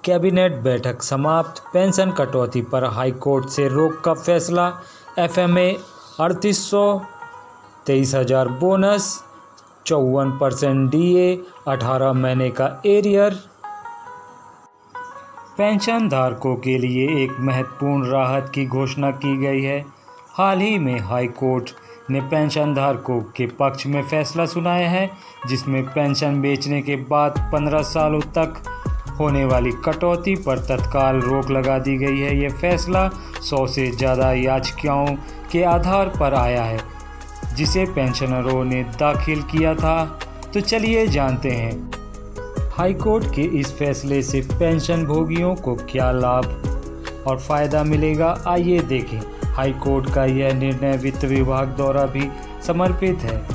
Cabinet बैठक समाप्त। Pension कटौती पर हाईकोर्ट से रोक का फैसला। एफएमए 3800, 23,000 बोनस, 54% डीए, 18 महीने का एरियर। पेंशन धारकों के लिए एक महत्वपूर्ण राहत की घोषणा की गई है। हाल ही में हाई कोर्ट ने पेंशन धारकों के पक्ष में फैसला सुनाया है, जिसमें पेंशन बेचने के बाद 15 सालों तक होने वाली कटौती पर तत्काल रोक लगा दी गई है। यह फैसला 100 से ज़्यादा याचिकाओं के आधार पर आया है, जिसे पेंशनरों ने दाखिल किया था। तो चलिए जानते हैं हाईकोर्ट के इस फैसले से पेंशन भोगियों को क्या लाभ और फ़ायदा मिलेगा। आइए देखें। हाईकोर्ट का यह निर्णय वित्त विभाग द्वारा भी समर्पित है,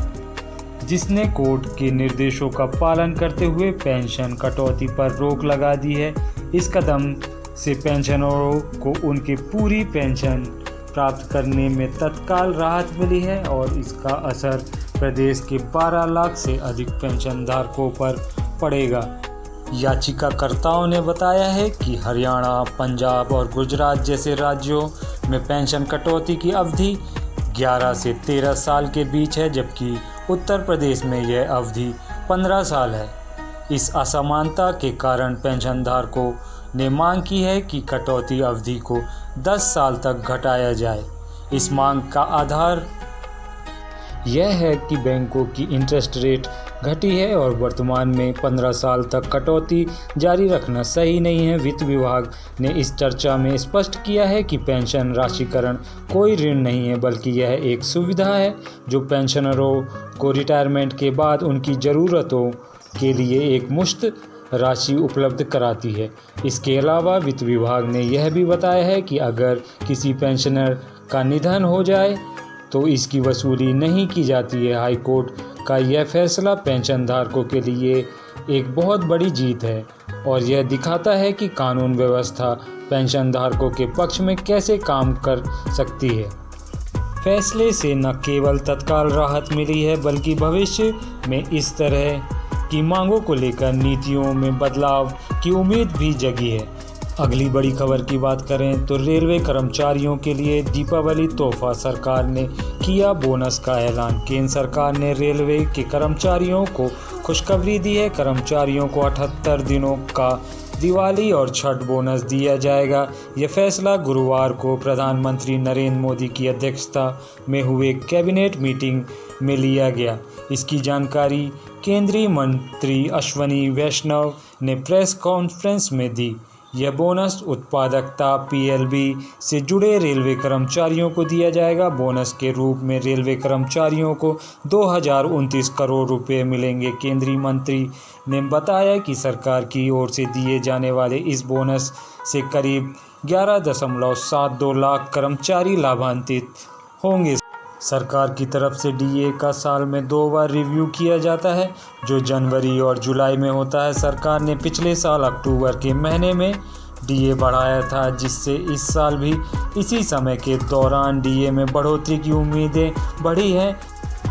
जिसने कोर्ट के निर्देशों का पालन करते हुए पेंशन कटौती पर रोक लगा दी है। इस कदम से पेंशनरों को उनकी पूरी पेंशन प्राप्त करने में तत्काल राहत मिली है और इसका असर प्रदेश के 12 लाख से अधिक पेंशन धारकों पर पड़ेगा। याचिकाकर्ताओं ने बताया है कि हरियाणा, पंजाब और गुजरात जैसे राज्यों में पेंशन कटौती की अवधि 11 से 13 साल के बीच है, जबकि उत्तर प्रदेश में यह अवधि 15 साल है। इस असमानता के कारण पेंशन धारकों ने मांग की है कि कटौती अवधि को 10 साल तक घटाया जाए। इस मांग का आधार यह है कि बैंकों की इंटरेस्ट रेट घटी है और वर्तमान में 15 साल तक कटौती जारी रखना सही नहीं है। वित्त विभाग ने इस चर्चा में स्पष्ट किया है कि पेंशन राशिकरण कोई ऋण नहीं है, बल्कि यह एक सुविधा है जो पेंशनरों को रिटायरमेंट के बाद उनकी ज़रूरतों के लिए एक मुश्त राशि उपलब्ध कराती है। इसके अलावा वित्त विभाग ने यह भी बताया है कि अगर किसी पेंशनर का निधन हो जाए तो इसकी वसूली नहीं की जाती है। हाईकोर्ट का यह फैसला पेंशन धारकों के लिए एक बहुत बड़ी जीत है और यह दिखाता है कि कानून व्यवस्था पेंशन धारकों के पक्ष में कैसे काम कर सकती है। फैसले से न केवल तत्काल राहत मिली है, बल्कि भविष्य में इस तरह की मांगों को लेकर नीतियों में बदलाव की उम्मीद भी जगी है। अगली बड़ी खबर की बात करें तो रेलवे कर्मचारियों के लिए दीपावली तोहफा, सरकार ने किया बोनस का ऐलान। केंद्र सरकार ने रेलवे के कर्मचारियों को खुशखबरी दी है। कर्मचारियों को 78 दिनों का दिवाली और छठ बोनस दिया जाएगा। यह फैसला गुरुवार को प्रधानमंत्री नरेंद्र मोदी की अध्यक्षता में हुए कैबिनेट मीटिंग में लिया गया। इसकी जानकारी केंद्रीय मंत्री अश्विनी वैष्णव ने प्रेस कॉन्फ्रेंस में दी। यह बोनस उत्पादकता पीएलबी से जुड़े रेलवे कर्मचारियों को दिया जाएगा। बोनस के रूप में रेलवे कर्मचारियों को 2029 करोड़ रुपए मिलेंगे। केंद्रीय मंत्री ने बताया कि सरकार की ओर से दिए जाने वाले इस बोनस से करीब 11.72 लाख कर्मचारी लाभान्वित होंगे। सरकार की तरफ से डीए का साल में 2 बार रिव्यू किया जाता है, जो जनवरी और जुलाई में होता है। सरकार ने पिछले साल अक्टूबर के महीने में डीए बढ़ाया था, जिससे इस साल भी इसी समय के दौरान डीए में बढ़ोतरी की उम्मीदें बढ़ी हैं।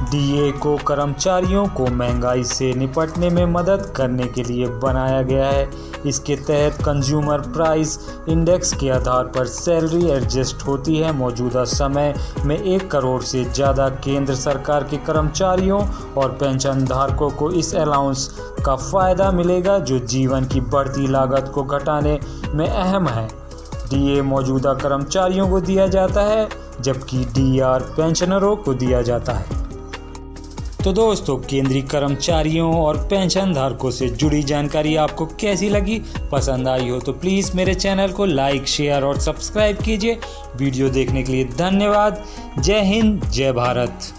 डीए को कर्मचारियों को महंगाई से निपटने में मदद करने के लिए बनाया गया है। इसके तहत कंज्यूमर प्राइस इंडेक्स के आधार पर सैलरी एडजस्ट होती है। मौजूदा समय में 1 करोड़ से ज़्यादा केंद्र सरकार के कर्मचारियों और पेंशन धारकों को इस अलाउंस का फ़ायदा मिलेगा, जो जीवन की बढ़ती लागत को घटाने में अहम है। डीए मौजूदा कर्मचारियों को दिया जाता है, जबकि डीआर पेंशनरों को दिया जाता है। तो दोस्तों, केंद्रीय कर्मचारियों और पेंशन धारकों से जुड़ी जानकारी आपको कैसी लगी? पसंद आई हो तो प्लीज़ मेरे चैनल को लाइक, शेयर और सब्सक्राइब कीजिए। वीडियो देखने के लिए धन्यवाद। जय हिंद, जय भारत।